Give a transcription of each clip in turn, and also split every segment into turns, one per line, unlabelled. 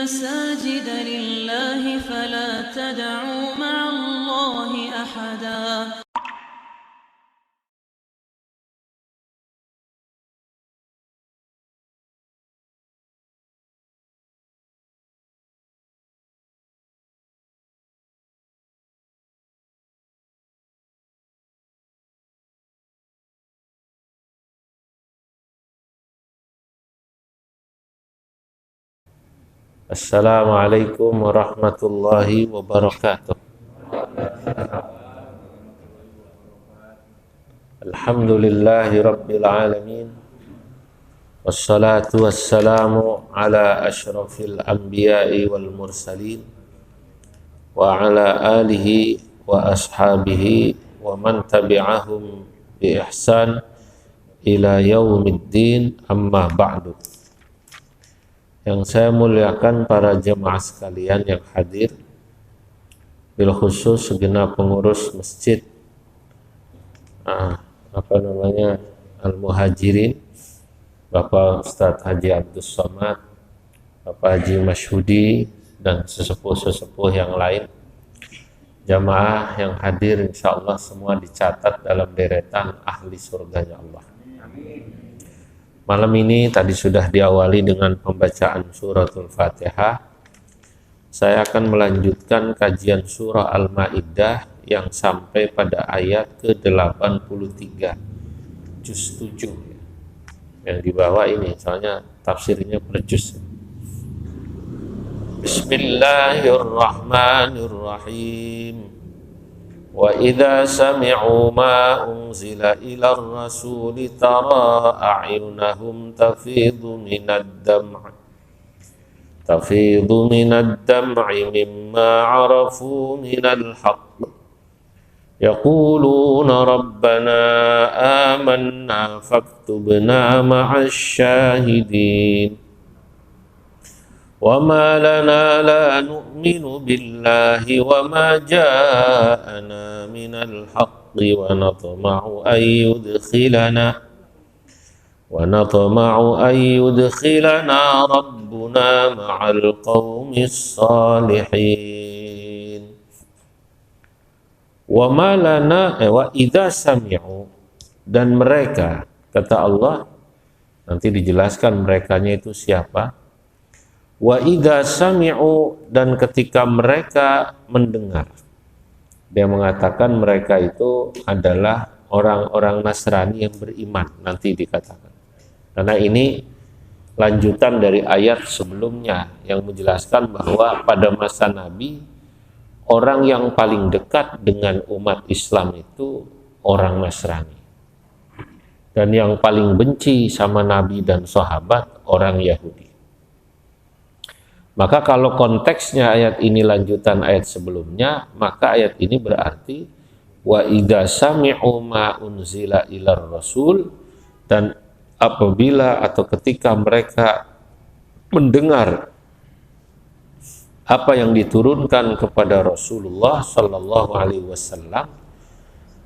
المساجد لله فلا تدعوا مع الله أحدا.
Assalamualaikum warahmatullahi wabarakatuh. Alhamdulillahi rabbil alamin. Wassalatu wassalamu ala asyrafil anbiya'i wal mursalin wa ala alihi wa ashabihi wa man tabi'ahum bi ihsan ila yaumiddin, amma ba'du. Yang saya muliakan para jemaah sekalian yang hadir, bil khusus segenap pengurus masjid Al-Muhajirin, Bapak Ustadz Haji Abdus Somad, Bapak Haji Masyhudi, dan sesepuh-sesepuh yang lain. Jamaah yang hadir insyaallah semua dicatat dalam deretan ahli surganya Allah. Malam ini tadi sudah diawali dengan pembacaan suratul Fatihah. Saya akan melanjutkan kajian surah Al-Maidah yang sampai pada ayat ke-83 juz 7. Yang di bawah ini soalnya tafsirnya per juz. Bismillahirrahmanirrahim. Wa idza sami'u ma unzila ila ar-rasuli tara a'yunahum tafidu minad dam'i mimma 'arafu minal haqq yaquluna rabbana amanna faktubna ma'asy syahidin. وَمَا لَنَا لَا نُؤْمِنُ بِاللَّهِ وَمَا جَاءَنَا مِنَ الْحَقِّ وَنَطْمَعُ أَن يُدْخِلَنَا رَبُّنَا مَعَ الْقَوْمِ الصَّالِحِينَ. وَمَا لَنَا وَإِذَا سَمِعُوا, dan mereka, kata Allah, nanti dijelaskan merekanya itu siapa. Wa idza sami'u, dan ketika mereka mendengar. Dia mengatakan mereka itu adalah orang-orang Nasrani yang beriman, nanti dikatakan. Karena ini lanjutan dari ayat sebelumnya yang menjelaskan bahwa pada masa Nabi, orang yang paling dekat dengan umat Islam itu orang Nasrani. Dan yang paling benci sama Nabi dan sahabat orang Yahudi. Maka kalau konteksnya ayat ini lanjutan ayat sebelumnya, maka ayat ini berarti wa idza sami'u ma unzila ilar rasul, dan apabila atau ketika mereka mendengar apa yang diturunkan kepada Rasulullah sallallahu alaihi wasallam,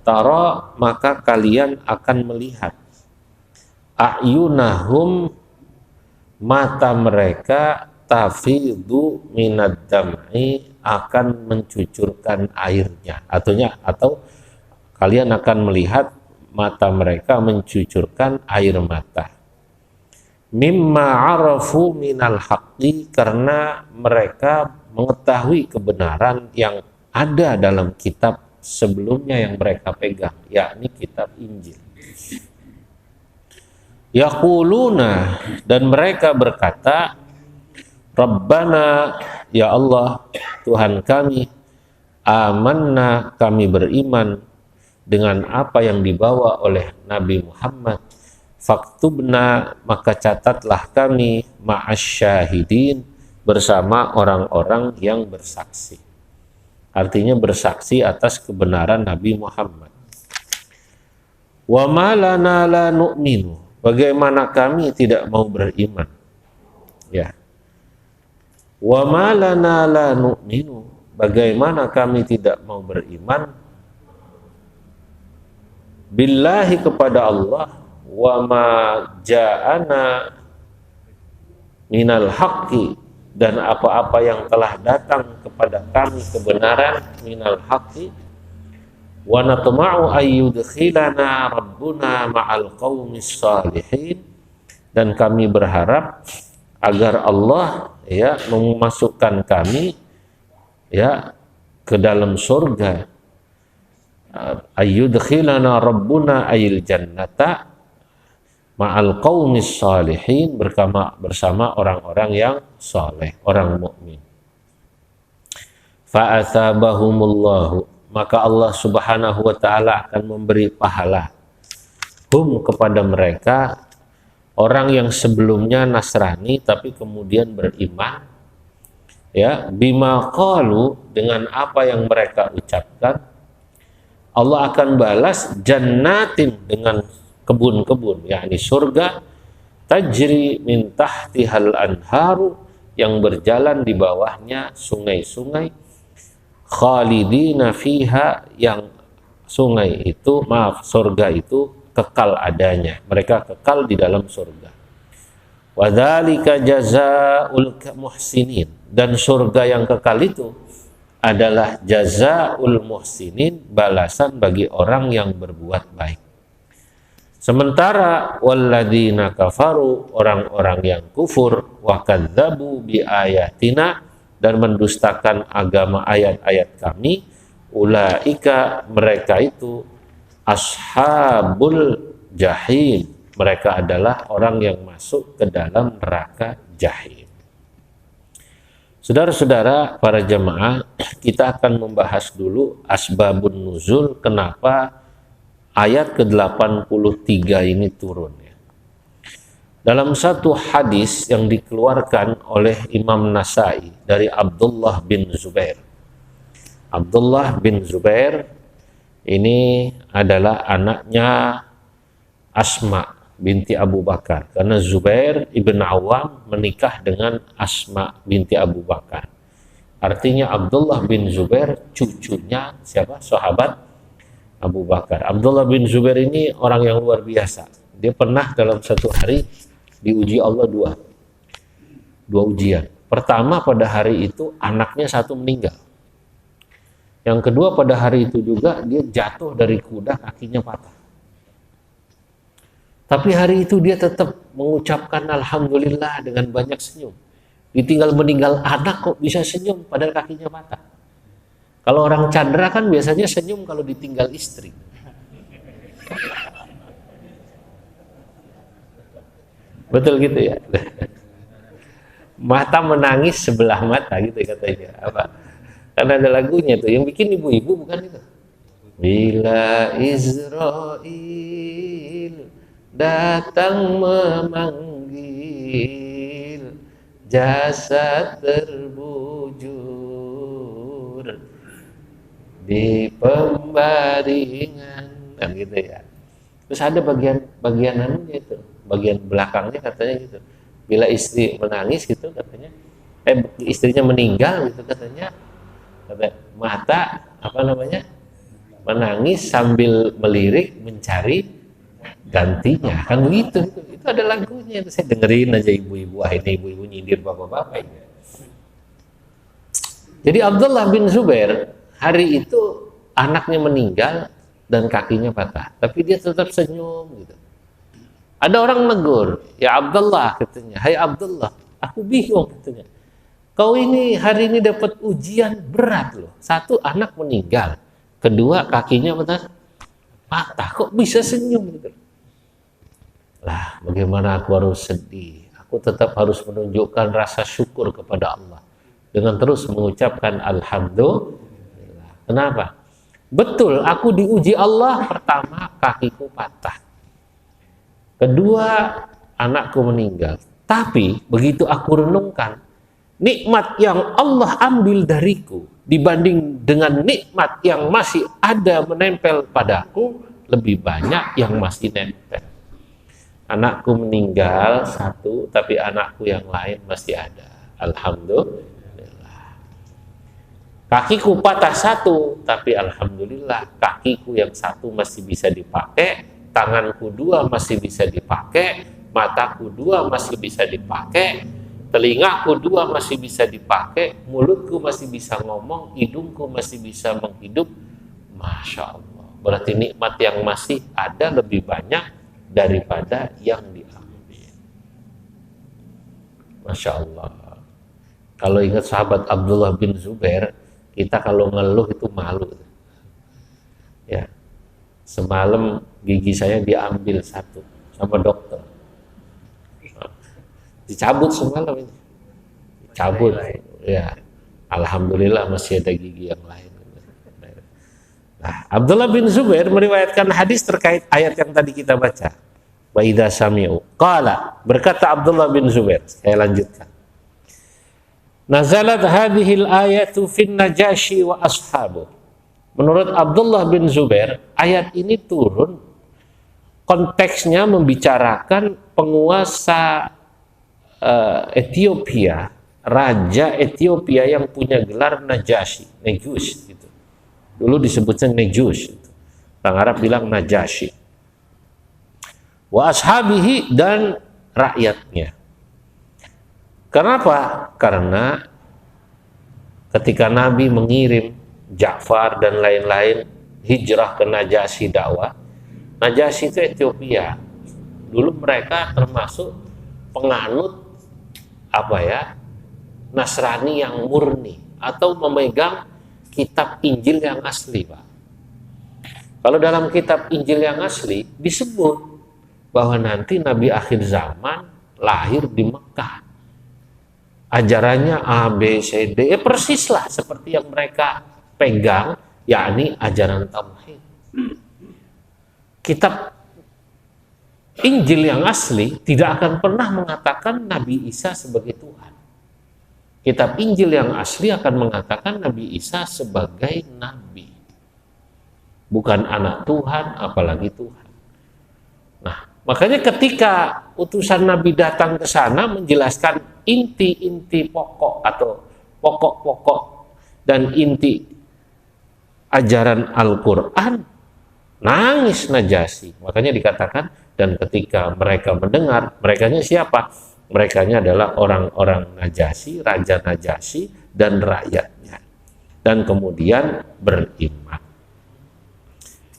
tara, maka kalian akan melihat a'yunahum, mata mereka, tafidu minad dam'i, akan mencucurkan airnya, atau kalian akan melihat mata mereka mencucurkan air mata, mimma arafu minal haqqi, karena mereka mengetahui kebenaran yang ada dalam kitab sebelumnya yang mereka pegang, yakni kitab Injil. Yaquluna, dan mereka berkata, Rabbana, ya Allah, Tuhan kami, amanna, kami beriman dengan apa yang dibawa oleh Nabi Muhammad, faktubna, maka catatlah kami, ma'asyahidin, bersama orang-orang yang bersaksi. Artinya bersaksi atas kebenaran Nabi Muhammad. Wa ma lana la nu'minu, bagaimana kami tidak mau beriman. Ya. Wa ma lana la nu'minu, bagaimana kami tidak mau beriman billahi, kepada Allah, wa ma ja'ana minal haqqi, dan apa-apa yang telah datang kepada kami kebenaran minal haqqi wa natma'u ayyudkhilana rabbuna ma'al qaumis salihin, dan kami berharap agar Allah ya memasukkan kami ya ke dalam surga, ayyudkhilana rabbuna ayil jannata ma'al qaumis salihin, bersama orang-orang yang saleh, orang mukmin. Fa atsabahumullahu, maka Allah Subhanahu wa taala akan memberi pahala hum kepada mereka, orang yang sebelumnya Nasrani tapi kemudian beriman, ya, bima qalu, dengan apa yang mereka ucapkan. Allah akan balas jannatin, dengan kebun-kebun, yakni surga, tajri min tahtihal anharu, yang berjalan di bawahnya sungai-sungai, khalidina fiha, yang sungai itu, surga itu kekal adanya, mereka kekal di dalam surga. Wa dzalika jazaa'ul muhsinin, dan surga yang kekal itu adalah jazaa'ul muhsinin, balasan bagi orang yang berbuat baik. Sementara walladzina kafaru, orang-orang yang kufur, wa kadzdzabu bi ayatina, dan mendustakan agama ayat-ayat kami, ulaika, mereka itu ashabul jahim, mereka adalah orang yang masuk ke dalam neraka jahim. Saudara-saudara, para jemaah, kita akan membahas dulu asbabun nuzul, kenapa ayat ke-83 ini turun. Dalam satu hadis yang dikeluarkan oleh Imam Nasai dari Abdullah bin Zubair. Abdullah bin Zubair ini adalah anaknya Asma binti Abu Bakar, karena Zubair ibn Awam menikah dengan Asma binti Abu Bakar. Artinya Abdullah bin Zubair cucunya siapa? Sahabat Abu Bakar. Abdullah bin Zubair ini orang yang luar biasa. Dia pernah dalam satu hari diuji Allah dua ujian. Pertama, pada hari itu anaknya satu meninggal. Yang kedua, pada hari itu juga dia jatuh dari kuda, kakinya patah. Tapi hari itu dia tetap mengucapkan alhamdulillah dengan banyak senyum. Ditinggal meninggal anak kok bisa senyum padahal kakinya patah. Kalau orang Chandra kan biasanya senyum kalau ditinggal istri. Betul gitu ya. Mata menangis sebelah mata gitu katanya. Apa? Karena ada lagunya tuh yang bikin ibu-ibu, bukan itu. Bila Israil datang memanggil, jasad terbujur di pembaringan, kan gitu ya. Terus ada bagian anunya itu, bagian belakangnya katanya gitu. Bila istri menangis gitu katanya, istrinya meninggal gitu katanya, mata apa namanya, menangis sambil melirik mencari gantinya, kan begitu. Itu ada lagunya. Itu saya dengerin aja ibu-ibu, akhirnya ibu-ibu nyindir bapak-bapak ini. Jadi Abdullah bin Zubair hari itu anaknya meninggal dan kakinya patah, tapi dia tetap senyum gitu. Ada orang negur, ya Abdullah katanya, hai Abdullah, aku bingung katanya. Kau ini hari ini dapat ujian berat loh. Satu, anak meninggal. Kedua, kakinya patah. Kok bisa senyum gitu? Lah, bagaimana aku harus sedih? Aku tetap harus menunjukkan rasa syukur kepada Allah dengan terus mengucapkan alhamdulillah. Kenapa? Betul, aku diuji Allah. Pertama, kakiku patah. Kedua, anakku meninggal. Tapi begitu aku renungkan, nikmat yang Allah ambil dariku dibanding dengan nikmat yang masih ada menempel padaku, lebih banyak yang masih nempel. Anakku meninggal satu, tapi anakku yang lain masih ada. Alhamdulillah. Kakiku patah satu, tapi alhamdulillah kakiku yang satu masih bisa dipakai, tanganku dua masih bisa dipakai, mataku dua masih bisa dipakai. telingaku dua masih bisa dipakai, mulutku masih bisa ngomong, hidungku masih bisa menghidup. Masya Allah, berarti nikmat yang masih ada lebih banyak daripada yang diambil. Masya Allah. Kalau ingat sahabat Abdullah bin Zubair, kita kalau ngeluh itu malu. Ya, semalam gigi saya diambil satu sama dokter, dicabut semalam ini, dicabut. Ya, alhamdulillah masih ada gigi yang lain. Nah, Abdullah bin Zubair meriwayatkan hadis terkait ayat yang tadi kita baca. Wa idza sami'u qala, berkata Abdullah bin Zubair, saya lanjutkan. Nazalat hadhil ayatu fin Najasyi wa ashabu. Menurut Abdullah bin Zubair, ayat ini turun konteksnya membicarakan penguasa Ethiopia, raja Ethiopia yang punya gelar Najasyi, Negus gitu. Dulu disebutnya Negus. Orang Arab bilang Najasyi. Wa ashabihi, dan rakyatnya. Kenapa? Karena ketika Nabi mengirim Ja'far dan lain-lain hijrah ke Najasyi dakwah, Najasyi itu Ethiopia. Dulu mereka termasuk penganut Nasrani yang murni atau memegang kitab Injil yang asli, Pak. Kalau dalam kitab Injil yang asli disebut bahwa nanti Nabi akhir zaman lahir di Mekah. Ajarannya A, B, C, D, persislah seperti yang mereka pegang, yakni ajaran tauhid. Kitab Injil yang asli tidak akan pernah mengatakan Nabi Isa sebagai Tuhan. Kitab Injil yang asli akan mengatakan Nabi Isa sebagai Nabi. Bukan anak Tuhan, apalagi Tuhan. Nah, makanya ketika utusan Nabi datang ke sana menjelaskan inti-inti pokok atau pokok-pokok dan inti ajaran Al-Quran, nangis Najasyi. Makanya dikatakan, dan ketika mereka mendengar, merekanya siapa? Merekanya adalah orang-orang Najasyi, Raja Najasyi dan rakyatnya. Dan kemudian beriman.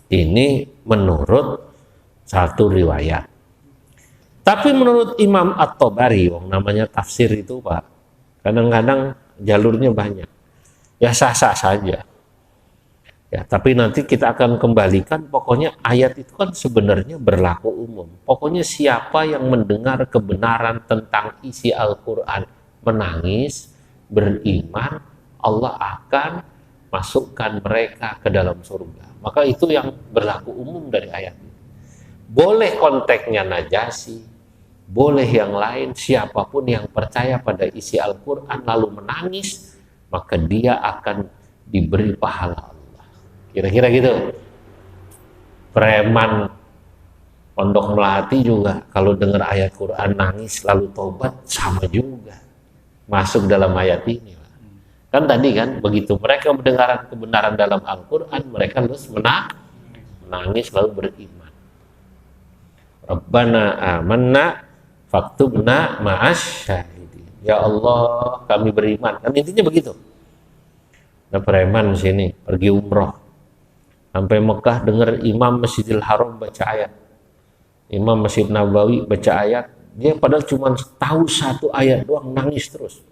Ini menurut satu riwayat. Tapi menurut Imam At-Tabari, namanya tafsir itu, Pak, kadang-kadang jalurnya banyak. Ya sah-sah saja. Ya, tapi nanti kita akan kembalikan, pokoknya ayat itu kan sebenarnya berlaku umum. Pokoknya siapa yang mendengar kebenaran tentang isi Al-Quran, menangis, beriman, Allah akan masukkan mereka ke dalam surga. Maka itu yang berlaku umum dari ayat ini. Boleh konteksnya Najasyi, boleh yang lain, siapapun yang percaya pada isi Al-Quran lalu menangis, maka dia akan diberi pahala Allah. Kira-kira gitu. Preman Pondok Melati juga kalau dengar ayat Quran nangis lalu tobat, sama juga masuk dalam ayat ini. Kan tadi kan begitu mereka mendengar kebenaran dalam Al-Quran, mereka terus menangis lalu beriman. Rabbana amanna faktubna ma'as syahidin. Ya Allah, kami beriman. Kan intinya begitu. Nah, preman sini pergi umroh sampai Mekah, dengar Imam Masjidil Haram baca ayat, Imam Masjid Nabawi baca ayat, dia padahal cuma tahu satu ayat doang, nangis terus.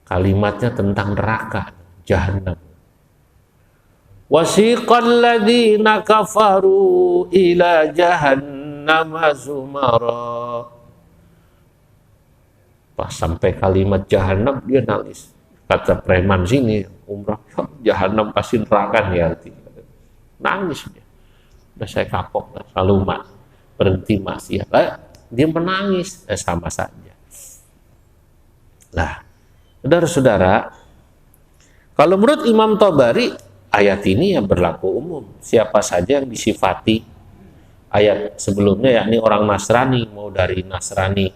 Kalimatnya tentang neraka, Jahannam. Wasiqal ladzina kafaru ila jahannam zumara. Pas sampai kalimat Jahannam dia nangis. Kata preman sini umrah, Jahannam pasti neraka nih arti. Nangis dia. Udah saya kapok, selalu berhenti maksiat. Dia menangis, sama saja. Nah, saudara-saudara, kalau menurut Imam Tabari, ayat ini yang berlaku umum. Siapa saja yang disifati ayat sebelumnya, yakni orang Nasrani, mau dari Nasrani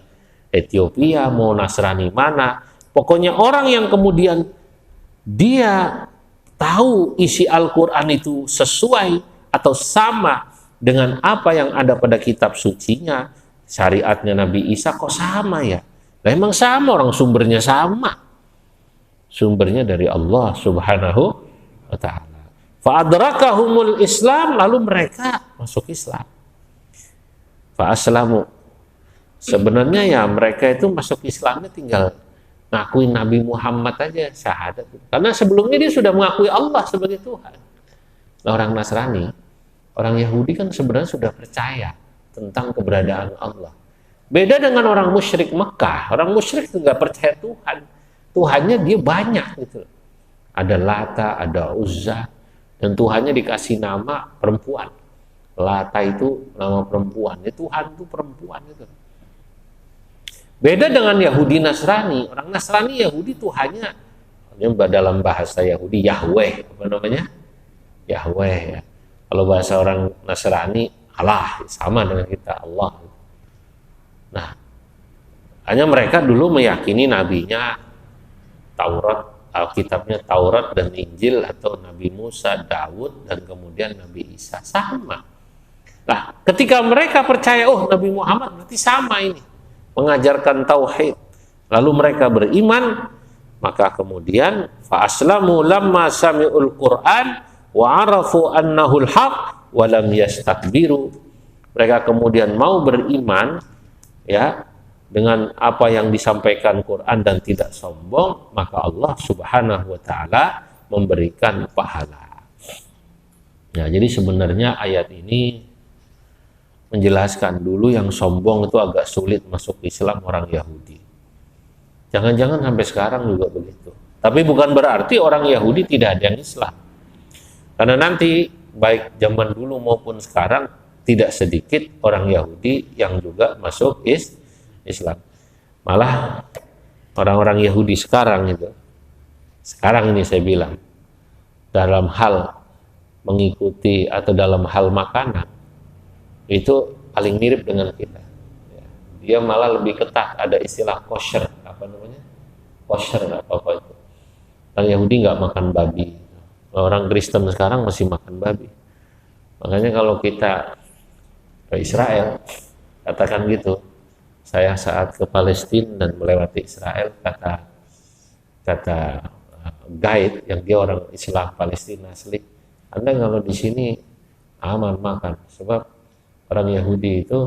Ethiopia, mau Nasrani mana, pokoknya orang yang kemudian dia tahu isi Al-Quran itu sesuai atau sama dengan apa yang ada pada kitab sucinya, syariatnya Nabi Isa kok sama ya? Nah, emang sama, orang sumbernya sama. Sumbernya dari Allah Subhanahu wa ta'ala. Fa'adrakahumul Islam, lalu mereka masuk Islam. Fa'aslamu. Sebenarnya ya mereka itu masuk Islamnya tinggal ngakuin Nabi Muhammad aja, syahadat. Karena sebelumnya dia sudah mengakui Allah sebagai Tuhan. Nah, orang Nasrani, orang Yahudi kan sebenarnya sudah percaya tentang keberadaan Allah. Beda dengan orang musyrik Mekah. Orang musyrik nggak percaya Tuhan. Tuhannya dia banyak gitu. Ada Lata, ada Uzza, dan Tuhannya dikasih nama perempuan. Lata itu nama perempuan. Ya, Tuhan itu perempuan gitu. Beda dengan Yahudi Nasrani. Orang Nasrani Yahudi Tuhannya dalam bahasa Yahudi Yahweh, apa namanya? Yahweh ya. Kalau bahasa orang Nasrani Allah, sama dengan kita Allah. Nah, hanya mereka dulu meyakini nabinya Taurat, Alkitabnya Taurat dan Injil, atau Nabi Musa, Daud, dan kemudian Nabi Isa, sama. Nah, ketika mereka percaya, oh Nabi Muhammad berarti sama ini, mengajarkan tauhid, lalu mereka beriman, maka kemudian fa'aslamu lamma sami'ul Qur'an wa arafu annahul haq wa lam yastakbiru. Mereka kemudian mau beriman ya dengan apa yang disampaikan Quran dan tidak sombong, maka Allah Subhanahu wa ta'ala memberikan pahala. Ya, jadi sebenarnya ayat ini menjelaskan dulu yang sombong itu agak sulit masuk Islam orang Yahudi. Jangan-jangan sampai sekarang juga begitu. Tapi bukan berarti orang Yahudi tidak ada yang Islam. Karena nanti baik zaman dulu maupun sekarang tidak sedikit orang Yahudi yang juga masuk Islam. Malah orang-orang Yahudi sekarang itu, sekarang ini saya bilang, dalam hal mengikuti atau dalam hal makanan itu paling mirip dengan kita. Dia malah lebih ketat, ada istilah kosher, apa namanya? Kosher apa itu. Orang Yahudi nggak makan babi. Orang Kristen sekarang masih makan babi. Makanya kalau kita ke Israel, katakan gitu, saya saat ke Palestina dan melewati Israel, kata guide yang dia orang Islam Palestina asli, Anda kalau di sini aman makan, sebab orang Yahudi itu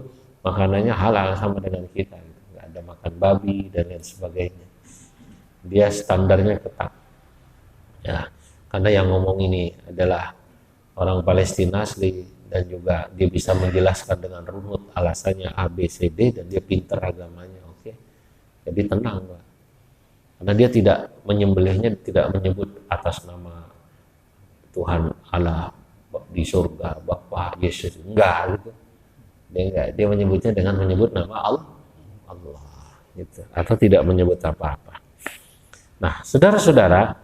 makanannya halal sama dengan kita, nggak ada makan babi dan lain sebagainya. Dia standarnya ketat. Ya, karena yang ngomong ini adalah orang Palestina asli, dan juga dia bisa menjelaskan dengan runut alasannya A, B, C, D, dan dia pintar agamanya. Oke. Jadi tenang, Pak. Karena dia tidak menyembelihnya, tidak menyebut atas nama Tuhan Allah di surga, Bapa Yesus, enggak gitu. Dia menyebutnya dengan menyebut nama Allah gitu, atau tidak menyebut apa-apa. Nah, saudara-saudara,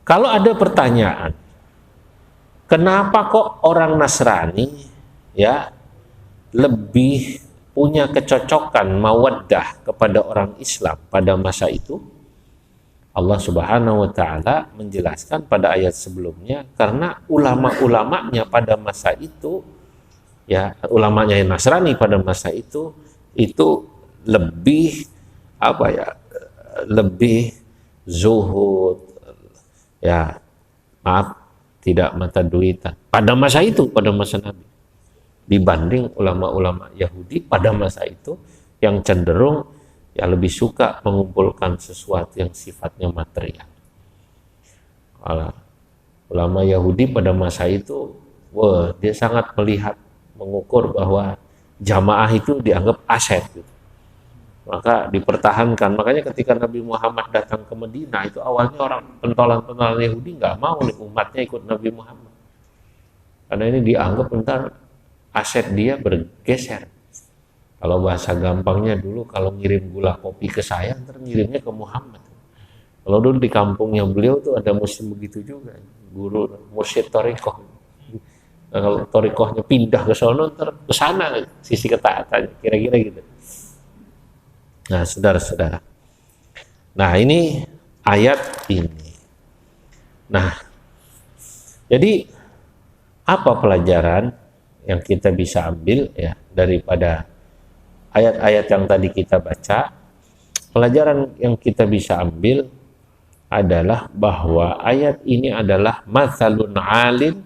kalau ada pertanyaan, kenapa kok orang Nasrani ya lebih punya kecocokan mawaddah kepada orang Islam pada masa itu? Allah Subhanahu wa ta'ala menjelaskan pada ayat sebelumnya, karena ulama-ulamanya pada masa itu ya, ulamanya Nasrani pada masa itu lebih lebih zuhud ya, maaf, tidak mata duitan pada masa itu, pada masa Nabi, dibanding ulama-ulama Yahudi pada masa itu yang cenderung ya lebih suka mengumpulkan sesuatu yang sifatnya material. Ulama Yahudi pada masa itu, dia sangat melihat, mengukur bahwa jamaah itu dianggap aset gitu. Maka dipertahankan. Makanya ketika Nabi Muhammad datang ke Madinah, itu awalnya orang pentolan-pentolan Yahudi nggak mau nih umatnya ikut Nabi Muhammad, karena ini dianggap ntar aset dia bergeser. Kalau bahasa gampangnya dulu, kalau ngirim gula kopi ke saya, ntar ngirimnya ke Muhammad. Kalau dulu di kampungnya beliau tuh ada musim begitu juga, guru mursyid Torikoh. Nah, kalau Torikohnya pindah ke sono, ntar ke sana sisi ketaatannya, kira-kira gitu. Nah, saudara-saudara. Nah, ini ayat ini. Nah, jadi apa pelajaran yang kita bisa ambil ya daripada ayat-ayat yang tadi kita baca, pelajaran yang kita bisa ambil adalah bahwa ayat ini adalah matsalun alim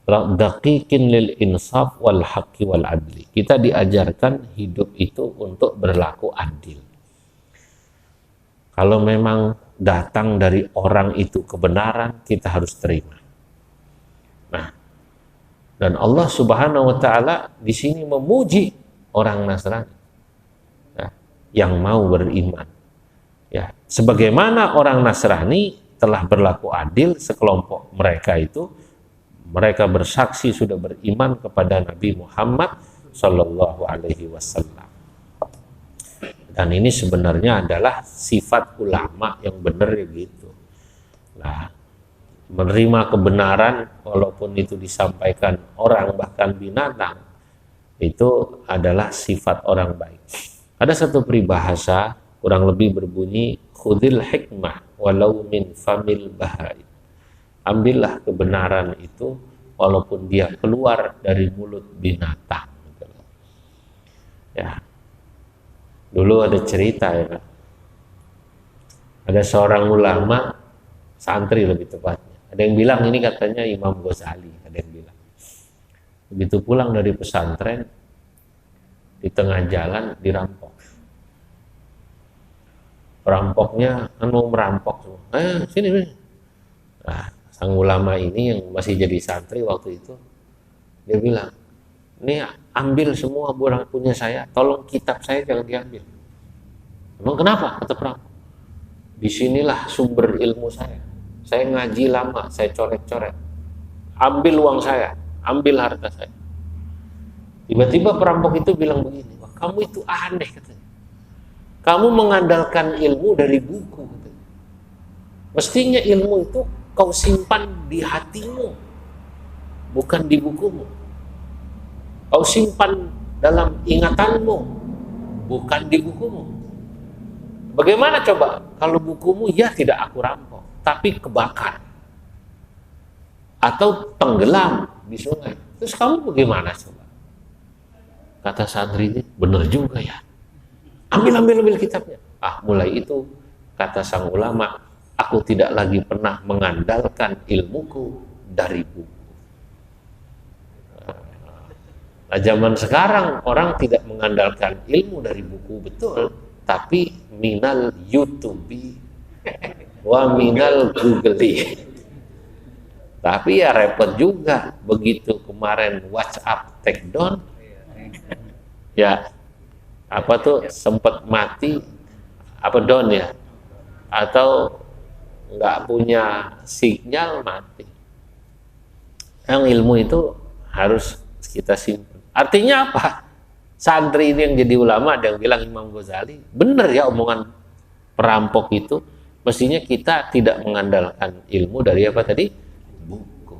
daqiqin lil insaf wal haqqi wal adli. Kita diajarkan hidup itu untuk berlaku adil. Kalau memang datang dari orang itu kebenaran, kita harus terima. Nah, dan Allah Subhanahu wa taala di sini memuji orang Nasrani yang mau beriman. Ya, sebagaimana orang Nasrani telah berlaku adil, sekelompok mereka itu mereka bersaksi sudah beriman kepada Nabi Muhammad Shallallahu Alaihi Wasallam. Dan ini sebenarnya adalah sifat ulama yang benar ya gitu. Nah, menerima kebenaran walaupun itu disampaikan orang bahkan binatang, itu adalah sifat orang baik. Ada satu peribahasa kurang lebih berbunyi, khudil hikmah walau min famil bahai. Ambillah kebenaran itu walaupun dia keluar dari mulut binatang. Ya, dulu ada cerita ya, ada seorang ulama, santri lebih tepatnya. Ada yang bilang ini katanya Imam Ghazali, ada yang bilang. Begitu pulang dari pesantren, di tengah jalan dirampok. Perampoknya mau merampok semua. Sini. Nah, sang ulama ini yang masih jadi santri waktu itu, dia bilang, ini ambil semua barang punya saya, tolong kitab saya jangan diambil. Emang kenapa? Kata perampok. Disinilah sumber ilmu saya. Saya ngaji lama, saya coret-coret. Ambil uang saya, ambil harta saya. Tiba-tiba perampok itu bilang begini, wah, kamu itu aneh katanya. Kamu mengandalkan ilmu dari buku katanya. Mestinya ilmu itu kau simpan di hatimu, bukan di bukumu. Kau simpan dalam ingatanmu, bukan di bukumu. Bagaimana coba kalau bukumu ya tidak aku rampok, tapi kebakar atau tenggelam di sungai, terus kamu bagaimana coba? Kata santri ini, benar juga ya, ambil kitabnya. Mulai itu kata sang ulama, aku tidak lagi pernah mengandalkan ilmuku dari buku. Nah, zaman sekarang orang tidak mengandalkan ilmu dari buku, betul, tapi minal YouTube wa minal Google. Tapi ya repot juga, begitu kemarin WhatsApp take down, ya apa tuh sempat mati, apa down ya, atau nggak punya sinyal mati. Yang ilmu itu harus kita simpan. Artinya apa? Santri ini yang jadi ulama, ada yang bilang Imam Ghazali, benar ya omongan perampok itu, mestinya kita tidak mengandalkan ilmu dari apa tadi? Buku.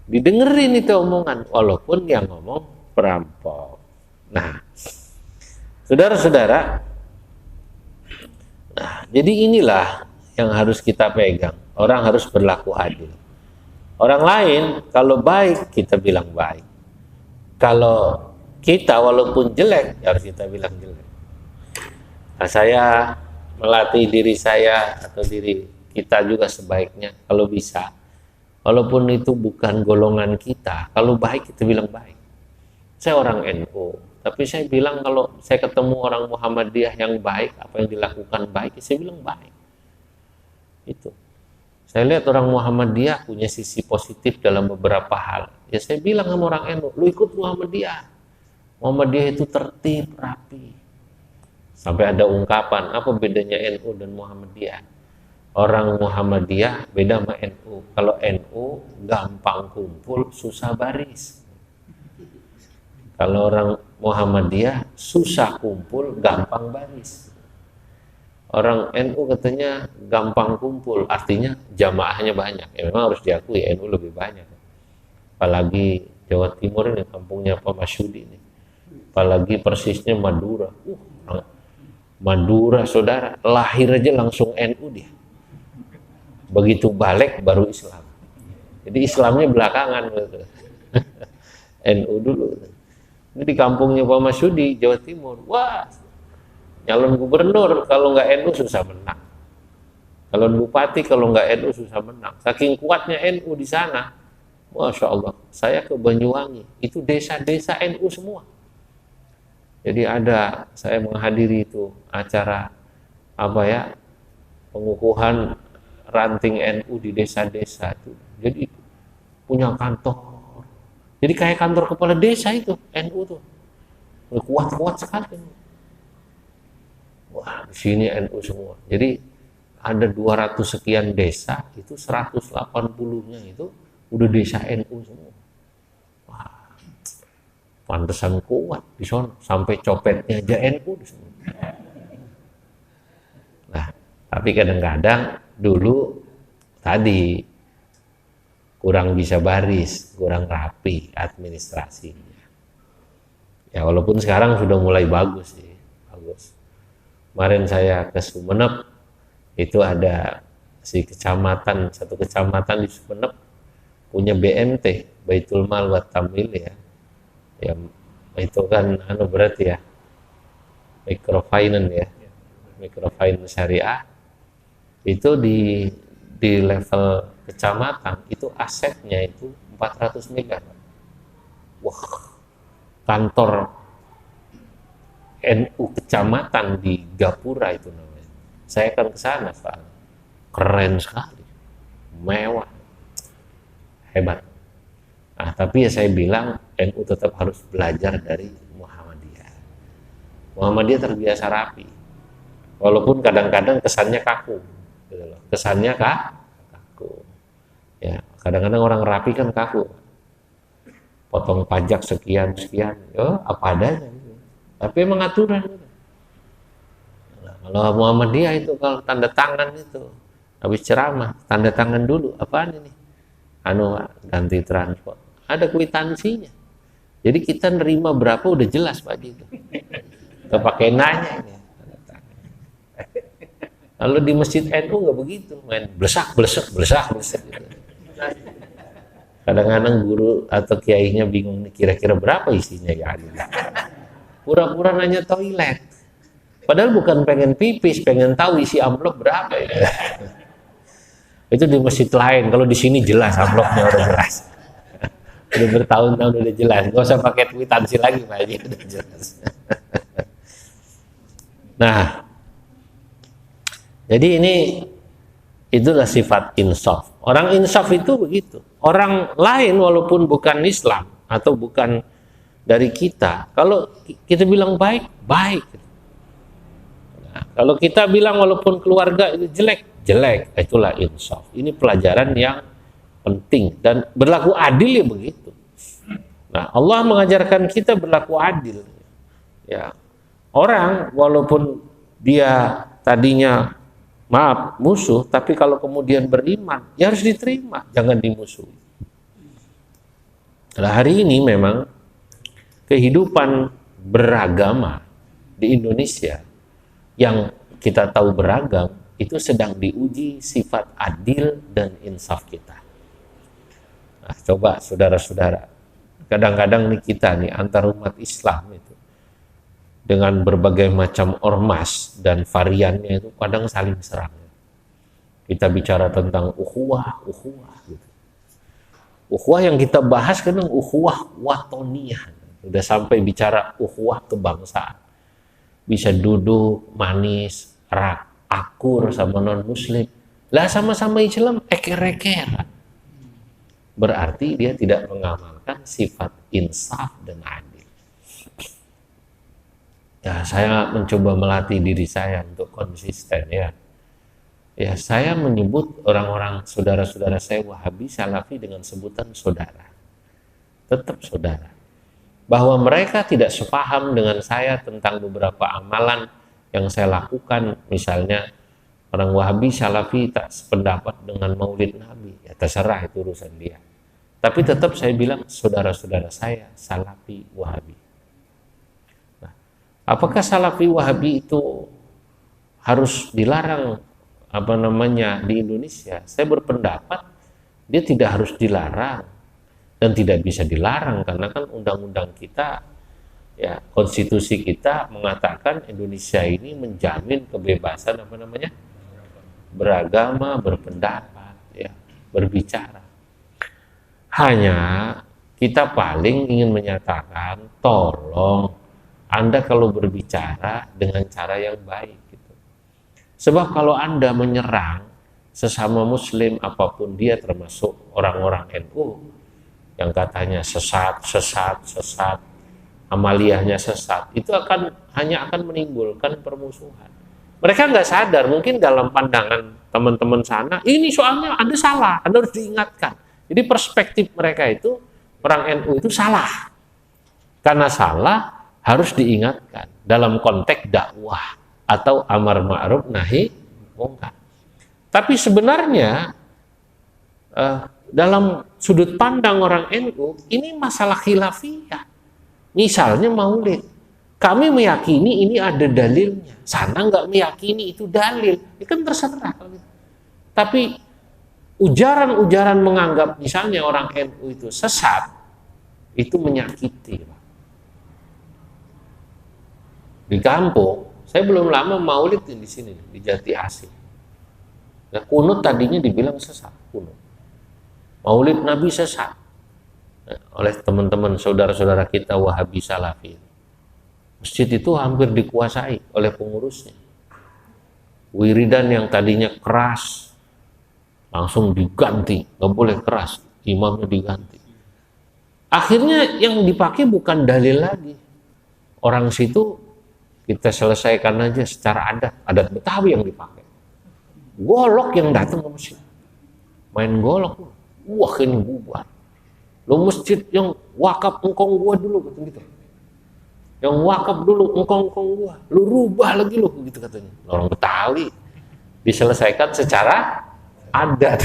Didengerin itu omongan, walaupun yang ngomong perampok. Nah, saudara-saudara, nah, jadi inilah yang harus kita pegang. Orang harus berlaku adil. Orang lain kalau baik, kita bilang baik. Kalau kita walaupun jelek, harus kita bilang jelek. Nah, saya melatih diri saya atau diri kita juga sebaiknya, kalau bisa, walaupun itu bukan golongan kita, kalau baik kita bilang baik. Saya orang NU, tapi saya bilang kalau saya ketemu orang Muhammadiyah yang baik, apa yang dilakukan baik, saya bilang baik. Itu. Saya lihat orang Muhammadiyah punya sisi positif dalam beberapa hal. Ya saya bilang sama orang NU, lu ikut Muhammadiyah. Muhammadiyah itu tertib, rapi. Sampai ada ungkapan, apa bedanya NU dan Muhammadiyah? Orang Muhammadiyah beda sama NU. Kalau NU gampang kumpul, susah baris. Kalau orang Muhammadiyah susah kumpul, gampang baris. Orang NU katanya gampang kumpul, artinya jamaahnya banyak. Ya memang harus diakui NU lebih banyak. Apalagi Jawa Timur ini, kampungnya Pak Masyudi ini. Apalagi persisnya Madura. Madura saudara, lahir aja langsung NU dia. Begitu balik baru Islam. Jadi Islamnya belakangan gitu. NU dulu. Ini di kampungnya Pak Masyudi, Jawa Timur. Wah, nyalon gubernur kalau nggak NU susah menang. Calon bupati kalau nggak NU susah menang. Saking kuatnya NU di sana, Masya Allah. Saya ke Banyuwangi, itu desa-desa NU semua. Jadi saya menghadiri itu acara pengukuhan ranting NU di desa-desa itu. Jadi punya kantor. Jadi kayak kantor kepala desa itu NU tuh. Kuat-kuat sekali. Wah, di sini NU semua. Jadi ada 200 sekian desa, itu 180-nya itu udah desa NU semua. Wah, pantesan kuat di sana, sampai copetnya aja NU di sana. Nah, tapi kadang-kadang dulu tadi kurang bisa baris, kurang rapi administrasinya. Ya walaupun sekarang sudah mulai bagus sih, bagus. Kemarin saya ke Sumeneb, itu ada satu kecamatan di Sumeneb punya BMT, Baitul Mal wa Tamwil ya. Ya itu kan berarti ya microfinance ya. Microfinance syariah itu di level kecamatan itu asetnya itu 400 miliar. Wah, kantor NU kecamatan di Gapura itu namanya. Saya akan ke sana, Pak. Keren sekali. Mewah. Hebat. Nah, tapi ya saya bilang NU tetap harus belajar dari Muhammadiyah. Muhammadiyah terbiasa rapi. Walaupun kadang-kadang kesannya kaku. Gitu loh. Kesannya kaku. Ya, kadang-kadang orang rapi kan kaku. Potong pajak sekian, apa adanya gitu. Tapi emang aturan gitu. Nah, kalau Muhammadiyah itu kalau tanda tangan itu habis ceramah, tanda tangan dulu, apaan ini? Ganti transport. Ada kwitansinya. Jadi kita nerima berapa udah jelas Pak itu. Kita pakai nanya ini. Kalau di masjid NU nggak begitu, main blesak gitu. Kadang-kadang guru atau kiainya bingung nih kira-kira berapa isinya ya. Pura-pura nanya toilet. Padahal bukan pengen pipis, pengen tahu isi amplop berapa ya. Itu di masjid lain. Kalau di sini jelas amplopnya udah jelas. Udah bertahun-tahun udah jelas. Nggak usah pakai kwitansi lagi Pak, udah jelas. Nah, jadi itulah sifat insaf. Orang insaf itu begitu. Orang lain walaupun bukan Islam atau bukan dari kita, kalau kita bilang baik, baik. Nah, kalau kita bilang walaupun keluarga itu jelek, itulah insaf. Ini pelajaran yang penting dan berlaku adil ya begitu. Nah, Allah mengajarkan kita berlaku adil. Ya, orang walaupun dia tadinya musuh, tapi kalau kemudian beriman, ya harus diterima, jangan dimusuhi. Nah, hari ini memang kehidupan beragama di Indonesia yang kita tahu beragam, itu sedang diuji sifat adil dan insaf kita. Nah, coba saudara-saudara, kadang-kadang nih kita nih antar umat Islam itu dengan berbagai macam ormas dan variannya itu kadang saling serang. Kita bicara tentang ukhuwah gitu. Ukhuwah yang kita bahas kadang ukhuwah watoniyah. Udah sampai bicara ukhuwah kebangsaan. Bisa duduk manis, akur sama non-muslim. Lah sama-sama Islam eker-ekeran. Berarti dia tidak mengamalkan sifat insaf dan adil. Ya, saya mencoba melatih diri saya untuk konsisten ya. Ya, saya menyebut orang-orang saudara-saudara saya Wahabi, Salafi dengan sebutan saudara. Tetap saudara. Bahwa mereka tidak sepaham dengan saya tentang beberapa amalan yang saya lakukan. Misalnya orang Wahabi, Salafi tak sependapat dengan Maulid Nabi. Ya terserah, itu urusan dia. Tapi tetap saya bilang saudara-saudara saya Salafi, Wahabi. Apakah Salafi Wahabi itu harus dilarang di Indonesia? Saya berpendapat dia tidak harus dilarang, dan tidak bisa dilarang karena kan undang-undang kita, ya konstitusi kita mengatakan Indonesia ini menjamin kebebasan apa namanya, beragama, berpendapat, ya, berbicara. Hanya kita paling ingin menyatakan, tolong Anda kalau berbicara dengan cara yang baik gitu. Sebab kalau Anda menyerang sesama muslim apapun dia, termasuk orang-orang NU yang katanya sesat, amaliyahnya sesat, itu hanya akan menimbulkan permusuhan. Mereka nggak sadar, mungkin dalam pandangan teman-teman sana, ini soalnya Anda salah, Anda harus diingatkan. Jadi perspektif mereka itu, orang NU itu salah. Karena salah, harus diingatkan dalam konteks dakwah atau amar ma'ruf nahi mungkar. Tapi sebenarnya dalam sudut pandang orang NU, ini masalah khilafiyah. Misalnya maulid, kami meyakini ini ada dalilnya, sana nggak meyakini itu dalil, itu kan terserah. Tapi ujaran-ujaran menganggap misalnya orang NU itu sesat, itu menyakiti. Di kampung, saya belum lama maulid di sini, di Jati Asih. Nah, kunut tadinya dibilang sesat, kunut. Maulid Nabi sesat. Nah, oleh teman-teman saudara-saudara kita Wahabi Salafi. Masjid itu hampir dikuasai oleh pengurusnya. Wiridan yang tadinya keras langsung diganti, nggak boleh keras, imamnya diganti. Akhirnya yang dipakai bukan dalil lagi. Orang situ kita selesaikan aja secara adat Betawi yang dipakai. Golok yang datang ke masjid, main golok, wah ini bubar. Lo masjid yang wakaf engkong gua dulu gitu. Yang wakaf dulu engkong gua, lu rubah lagi lu gitu katanya. Orang Betawi diselesaikan secara adat.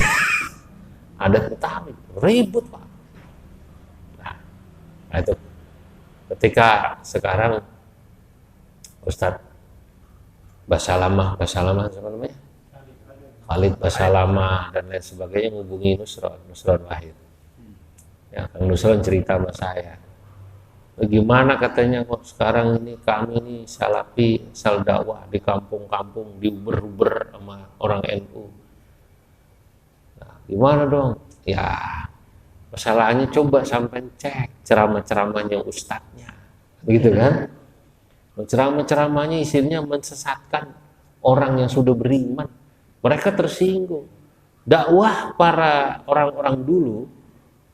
Adat Betawi ribut Pak. Nah itu ketika sekarang Ustadz Basalamah siapa namanya? Khalid Basalamah dan lain sebagainya menghubungi Nusron Wahid. Ya, Kang Nusron cerita sama saya. Bagaimana katanya kok sekarang ini kami ini salafi, sal dakwah di kampung-kampung diuber-uber sama orang NU. Nah, gimana dong? Ya, masalahnya coba sampai cek ceramah-ceramahnya ustadznya. Begitu kan? Ceramah-ceramahnya isinya mensesatkan orang yang sudah beriman. Mereka tersinggung. Dakwah para orang-orang dulu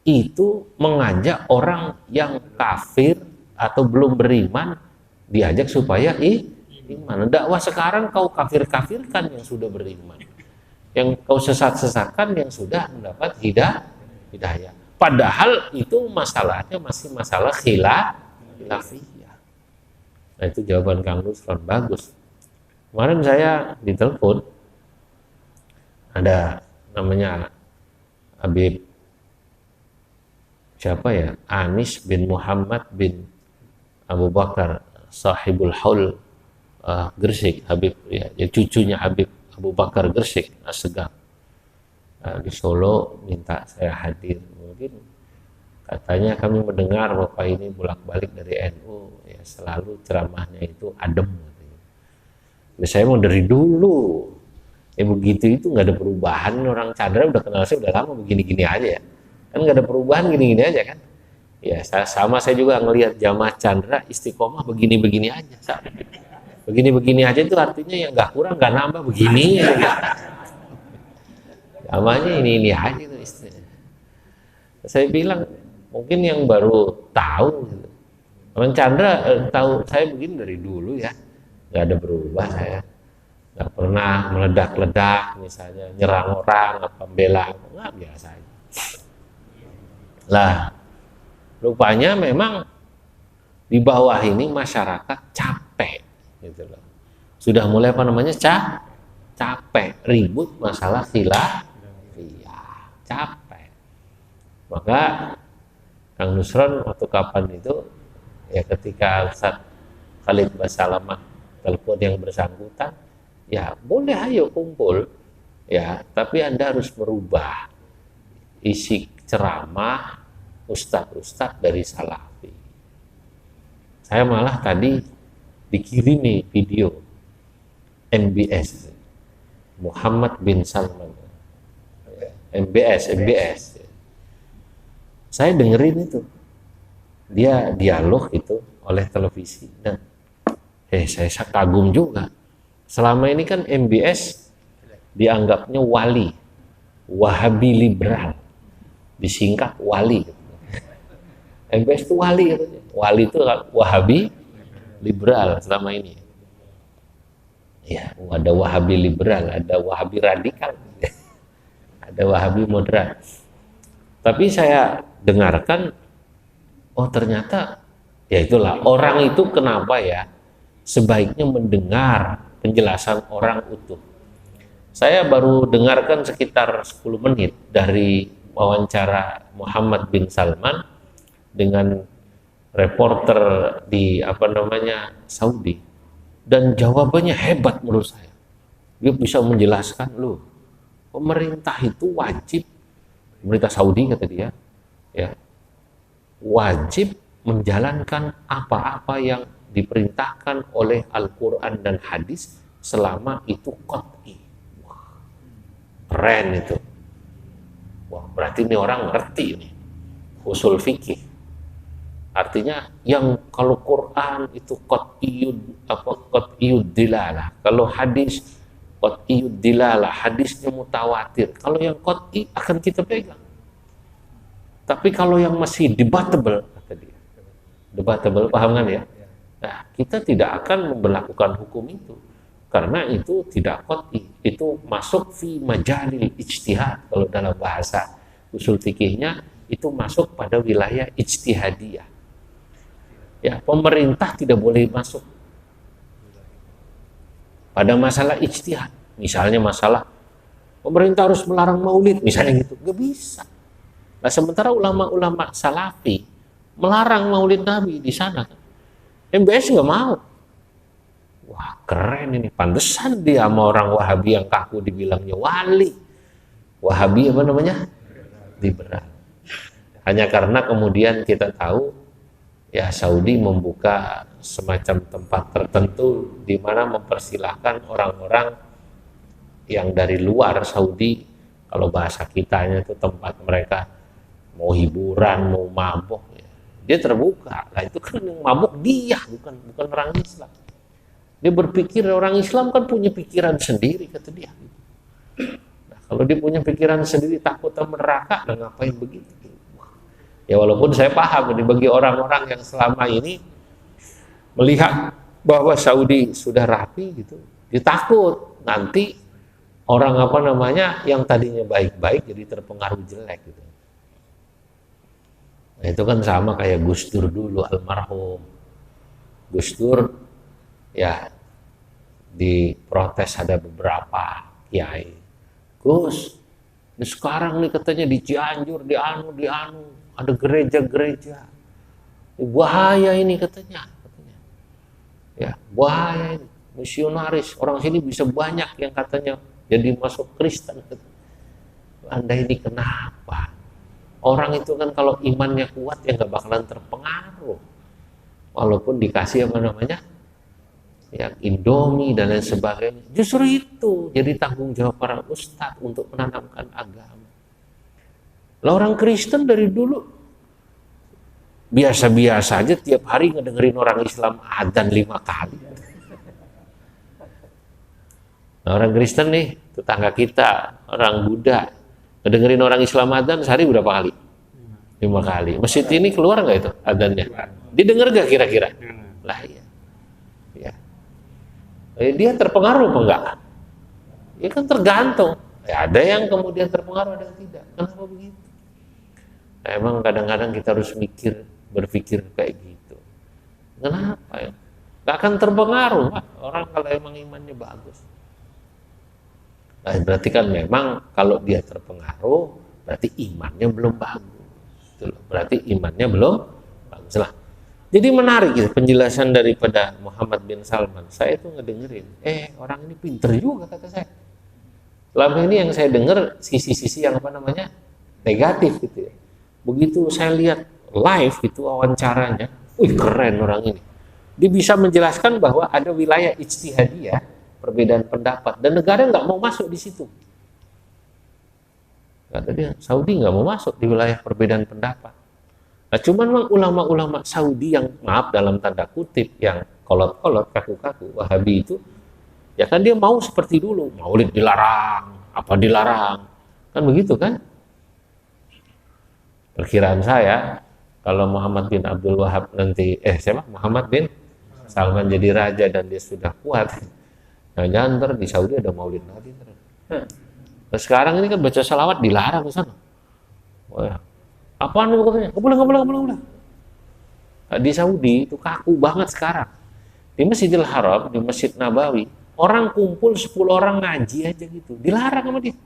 itu mengajak orang yang kafir atau belum beriman diajak supaya iman. Dakwah sekarang kau kafir-kafirkan yang sudah beriman. Yang kau sesat-sesatkan yang sudah mendapat hidayah. Padahal itu masalahnya masih masalah khilafiyah. Nah itu jawaban Kang Nusron bagus. Kemarin saya ditelepon, ada namanya Habib siapa ya, Anis bin Muhammad bin Abu Bakar Sahibul Haul Gresik, Habib ya, cucunya Habib Abu Bakar Gresik Assegaf di Solo, minta saya hadir. Mungkin katanya kami mendengar Bapak ini bolak-balik dari NU, ya selalu ceramahnya itu adem. Ya, saya mau dari dulu, ya begitu itu nggak ada perubahan. Orang Chandra udah kenal saya udah lama begini-gini aja ya, kan nggak ada perubahan gini-gini aja kan. Ya saya juga ngelihat jamaah Chandra istiqomah begini-begini aja. Begini-begini aja itu artinya yang nggak kurang nggak nambah begini. Ya. Jamaahnya ini aja itu istilahnya. Saya bilang mungkin yang baru tahu gitu. Orang Chandra tahu saya begini dari dulu ya, nggak ada berubah saya, nggak pernah meledak-ledak misalnya nyerang orang apa bela, nggak, biasa aja. Lah rupanya memang di bawah ini masyarakat capek gitu loh, sudah mulai apa namanya capek ribut masalah khilafiyah, capek. Maka Kang Nusron waktu kapan itu ya ketika Ustaz Khalid Basalamah telepon yang bersangkutan, ya boleh ayo kumpul ya, tapi Anda harus merubah isi ceramah ustadz-ustadz dari Salafi. Saya malah tadi dikirimi video MBS, Muhammad bin Salman, MBS. Saya dengerin itu, dia dialog itu oleh televisi, dan saya kagum juga. Selama ini kan MBS dianggapnya wali, Wahabi liberal, disingkat wali. MBS itu wali, wali itu Wahabi liberal selama ini. Ya, ada Wahabi liberal, ada Wahabi radikal, ada Wahabi moderat. Tapi saya dengarkan, oh ternyata ya itulah, orang itu kenapa ya sebaiknya mendengar penjelasan orang utuh. Saya baru dengarkan sekitar 10 menit dari wawancara Muhammad bin Salman dengan reporter di Saudi, dan jawabannya hebat menurut saya. Dia bisa menjelaskan, loh, pemerintah itu wajib, pemerintah Saudi kata dia, ya, wajib menjalankan apa-apa yang diperintahkan oleh Al-Quran dan hadis selama itu qat'i. Wah, keren itu. Wah, berarti ini orang ngerti nih usul fikih. Artinya yang kalau Quran itu qat'iyud dilalah, kalau hadis qat'iyud dilalah, hadisnya mutawatir. Kalau yang qat'i akan kita pegang. Tapi kalau yang masih debatable, kata dia, debatable, paham kan ya? Nah, kita tidak akan memberlakukan hukum itu karena itu tidak qat'i, itu masuk fi majalil ijtihad. Kalau dalam bahasa usul fikihnya itu masuk pada wilayah ijtihadiyah. Ya, pemerintah tidak boleh masuk pada masalah ijtihad. Misalnya masalah pemerintah harus melarang maulid, misalnya gitu, nggak bisa. Nah, sementara ulama-ulama Salafi melarang maulid Nabi di sana, MBS nggak mau. Wah, keren ini, pantesan dia sama orang Wahabi yang kaku dibilangnya wali. Wahabi apa namanya? Liberal. Hanya karena kemudian kita tahu ya Saudi membuka semacam tempat tertentu di mana mempersilahkan orang-orang yang dari luar Saudi, kalau bahasa kitanya itu tempat mereka mau hiburan, mau mabok, ya, dia terbuka. Nah, itu kan yang mabok dia, bukan orang Islam. Dia berpikir orang Islam kan punya pikiran sendiri, kata dia. Nah, kalau dia punya pikiran sendiri takut sama neraka, dan ngapain begitu? Ya walaupun saya paham ini bagi orang-orang yang selama ini melihat bahwa Saudi sudah rapi gitu, dia takut nanti orang yang tadinya baik-baik jadi terpengaruh jelek gitu. Nah, itu kan sama kayak Gus Dur dulu, almarhum Gus Dur, ya diprotes ada beberapa kiai. Gus, ini sekarang nih katanya di Cianjur, di anu ada gereja-gereja, bahaya ini katanya. Ya, bahaya ini, misionaris, orang sini bisa banyak yang katanya jadi masuk Kristen. Anda ini kenapa? Orang itu kan kalau imannya kuat ya nggak bakalan terpengaruh, walaupun dikasih ya Indomie dan lain sebagainya. Justru itu jadi tanggung jawab para ustadz untuk menanamkan agama. Lah orang Kristen dari dulu biasa-biasa aja, tiap hari ngedengerin orang Islam adzan 5 kali. Nah, orang Kristen nih, tetangga kita, orang Buddha, ngedengerin orang Islam adzan sehari berapa kali? 5 kali. Masjid ini keluar nggak itu adzannya? Didengar nggak kira-kira? Lah iya. Ya. Dia terpengaruh apa enggak? Ya kan tergantung. Ya, ada yang kemudian terpengaruh, ada yang tidak. Kenapa begitu? Nah, emang kadang-kadang kita harus berpikir kayak gitu. Kenapa ya? Gak akan terpengaruh, Pak. Orang kalau emang imannya bagus. Nah, berarti kan memang kalau dia terpengaruh, berarti imannya belum bagus. Berarti imannya belum bagus lah. Jadi menarik gitu penjelasan daripada Muhammad bin Salman. Saya tuh ngedengerin, orang ini pinter juga kata saya. Selama ini yang saya dengar sisi-sisi yang negatif gitu ya. begitu saya lihat live itu wawancaranya, wih keren orang ini. Dia bisa menjelaskan bahwa ada wilayah ijtihadiyah, perbedaan pendapat, dan negara nggak mau masuk di situ. Kata dia, Saudi nggak mau masuk di wilayah perbedaan pendapat. Nah, cuman ulama-ulama Saudi yang maaf dalam tanda kutip yang kolot-kolot, kaku-kaku, Wahabi itu, ya kan dia mau seperti dulu, maulid dilarang, apa dilarang, kan begitu kan? Perkiraan saya, kalau Muhammad bin Abdul Wahab nanti, siapa? Muhammad bin Salman jadi raja dan dia sudah kuat, nah jangan ntar di Saudi ada maulid Nabi. Nah, sekarang ini kan baca salawat dilarang ke sana. Wah, apaan itu katanya? Nggak boleh. Nah, di Saudi itu kaku banget sekarang. Di Masjidil Haram, di Masjid Nabawi, orang kumpul 10 orang ngaji aja gitu, dilarang sama dia.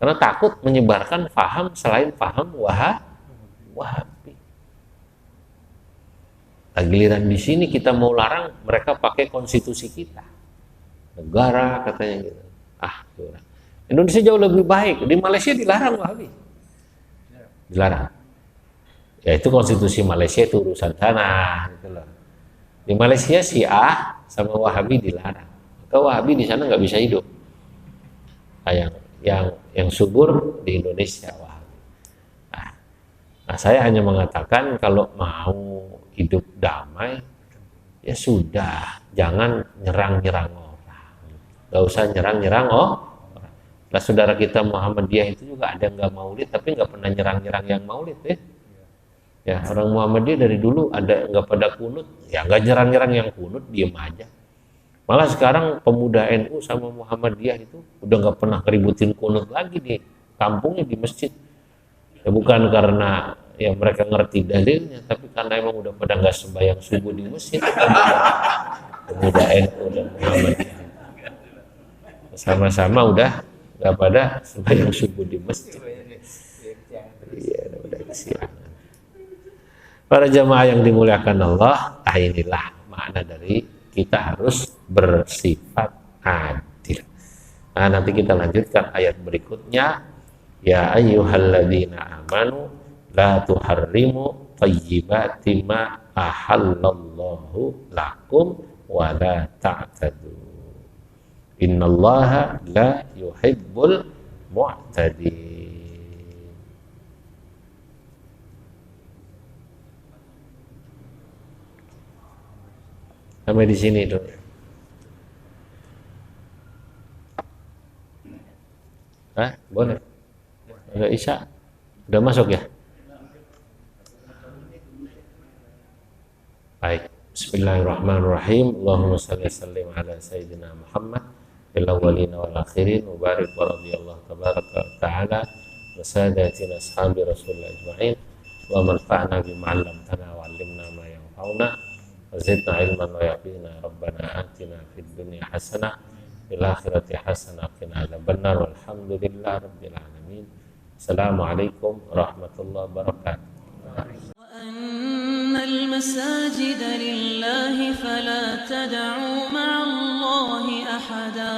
Karena takut menyebarkan paham selain paham Wahabi. Nah, giliran di sini kita mau larang, mereka pakai konstitusi kita. Negara katanya gitu. Kurang. Indonesia jauh lebih baik. Di Malaysia dilarang Wahabi. Dilarang. Ya itu konstitusi Malaysia itu urusan sana gitu loh. Di Malaysia Syiah sama Wahabi dilarang. Maka Wahabi di sana nggak bisa hidup. Nah, yang subur di Indonesia Wahabi. Nah, saya hanya mengatakan kalau mau hidup damai, ya sudah, jangan nyerang-nyerang orang. Gak usah nyerang-nyerang orang. Nah, saudara kita Muhammadiyah itu juga ada yang gak maulid, tapi gak pernah nyerang-nyerang yang maulid ya. Ya, orang Muhammadiyah dari dulu ada gak pada kunut, ya gak nyerang-nyerang yang kunut, diem aja. Malah sekarang pemuda NU sama Muhammadiyah itu udah gak pernah keributin kunut lagi di kampungnya, di masjid. Ya bukan karena ya mereka ngerti dalilnya, tapi karena emang udah pada nggak sembahyang subuh di masjid. Pemuda NU dan Muhammadiyah sama-sama udah nggak pada sembahyang subuh di masjid. Iya, udah kesiangan. Para jamaah yang dimuliakan Allah, inilah makna dari kita harus bersifat adil. Nah, nanti kita lanjutkan ayat berikutnya. Ya ayyuhalladzina amanu la tuharrimu thayyibati ma ahallallahu lakum wa la ta'tadu. Innallaha la yuhibbul mu'tadin. Sampai di sini dulu. Boleh. Udah Isya? Udah masuk ya? Baik. Bismillahirrahmanirrahim. Allahumma salli sallim ala sayyidina Muhammad fil awwalina wal akhirin wa barik wa radhiyallahu tabaraka wa ta'ala wa sadatina ashabi rasulillah ajma'in wa manfa'na bima 'allamtana wa 'allimna ma yanfa'una wa zidna ilman wa yaqina rabbana atina fid dunya hasanah fil akhirati hasanah wa qina adzabannar walhamdulillahi rabbil alamin. Assalamualaikum warahmatullahi wabarakatuh.
وأن المساجد لله فلا تدعوا مع الله أحدا